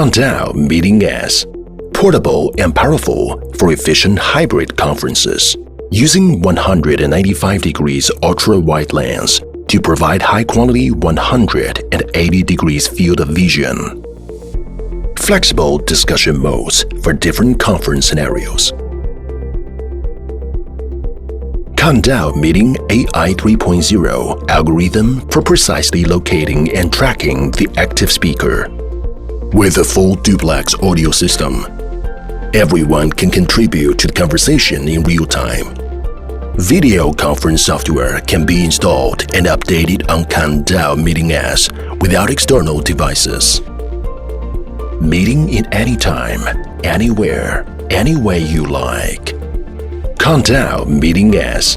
Kandao Meeting S. Portable and powerful for efficient hybrid conferences. Using 195 degrees ultra-wide lens to provide high-quality 180 degrees field of vision. Flexible discussion modes for different conference scenarios. Kandao Meeting AI 3.0 algorithm for precisely locating and tracking the active speaker. With a full-duplex audio system, everyone can contribute to the conversation in real time. Video conference software can be installed and updated on Kandao Meeting S without external devices. Meeting in any time, anywhere, any way you like. Kandao Meeting S.